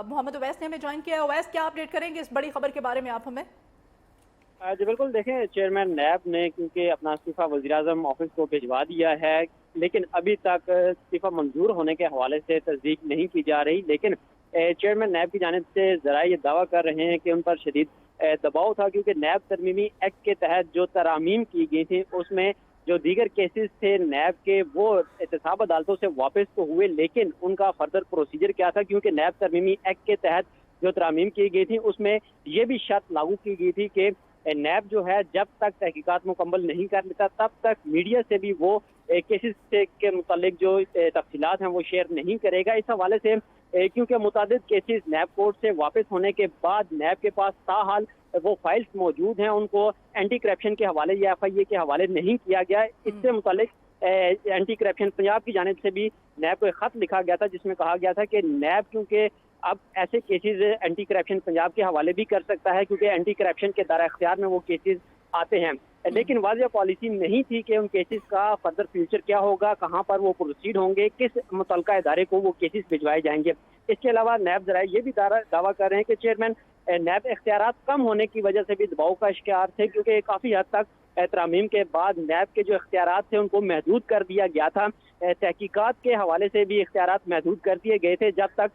मोहम्मद उवैस ने हमें ज्वाइन किया है। उवैस, क्या अपडेट करेंगे इस बड़ी खबर के बारे में आप हमें? जी बिल्कुल, देखें, चेयरमैन नैब ने क्योंकि अपना इस्तीफा वज़ीर-ए-आज़म ऑफिस को भिजवा दिया है, लेकिन अभी तक इस्तीफा मंजूर होने के हवाले से तस्दीक नहीं की जा रही। लेकिन चेयरमैन नैब की जानिब से ज़राए ये दावा कर रहे हैं कि उन पर शदीद दबाव था, क्योंकि नैब तरमीमी एक्ट के तहत जो तरामीम की गई थी उसमें जो दीगर केसेस थे नैब के, वो एहतसाब अदालतों से वापस तो हुए, लेकिन उनका फर्दर प्रोसीजर क्या था, क्योंकि नैब तरमीमी एक्ट के तहत जो तरामीम की गई थी उसमें ये भी शर्त लागू की गई थी कि नैब जो है जब तक तहकीकात मुकम्मल नहीं कर लेता तब तक मीडिया से भी वो केसेस के मुतालिक जो तफसीलात हैं वो शेयर नहीं करेगा। इस हवाले से क्योंकि मुतादिद केसेस नैब कोर्ट से वापस होने के बाद नैब के पास ताहाल वो फाइल्स मौजूद हैं, उनको एंटी करप्शन के हवाले या FIA के हवाले नहीं किया गया। इससे मुतालिक एंटी करप्शन पंजाब की जानिब से भी नैब को एक खत लिखा गया था, जिसमें कहा गया था कि नैब क्योंकि अब ऐसे केसेस एंटी करप्शन पंजाब के हवाले भी कर सकता है, क्योंकि एंटी करप्शन के दायरा इख्तियार में वो केसेस आते हैं, लेकिन वाज़ेह पॉलिसी नहीं थी कि उन केसेस का फर्दर फ्यूचर क्या होगा, कहाँ पर वो प्रोसीड होंगे, किस मुतलका इदारे को वो केसेस भिजवाए जाएंगे। इसके अलावा नैब ज़रा ये भी दावा कर रहे हैं कि चेयरमैन नैब इख्तियारात कम होने की वजह से भी दबाव का शिकार थे, क्योंकि काफ़ी हद तक तरामीम के बाद नैब के जो इख्तियारात थे उनको महदूद कर दिया गया था। तहकीकात के हवाले से भी इख्तियारात महदूद कर दिए गए थे जब तक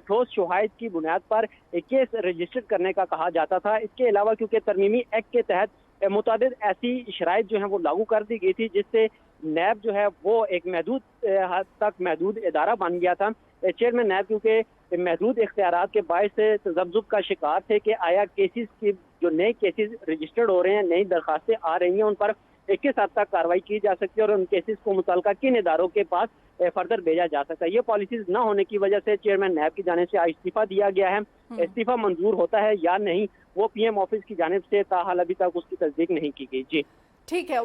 ठोस शवाहिद की बुनियाद पर केस रजिस्टर करने का कहा जाता था। इसके अलावा क्योंकि तरमीमी एक्ट के तहत मुतादिद ऐसी शराइत जो हैं वो लागू कर दी गई थी, जिससे नैब जो है वो एक महदूद हद तक महदूद इदारा बन गया था। चेयरमैन नैब क्योंकि महदूद इख्तियारात के बायस से तज़ब्ज़ुब का शिकार थे कि आया केसेस की जो नए केसेस रजिस्टर्ड हो रहे हैं, नई दरखास्तें आ रही हैं, उन पर किस हद तक कार्रवाई की जा सकती है और उन केसेस को मुतल्लिका किन इदारों के पास फर्दर भेजा जा सकता है। ये पॉलिसीज न होने की वजह से चेयरमैन नैब की जानिब से इस्तीफा दिया गया है। इस्तीफा मंजूर होता है या नहीं वो PM ऑफिस की जानिब से ताहाल अभी तक उसकी तस्दीक नहीं की गई। जी ठीक है।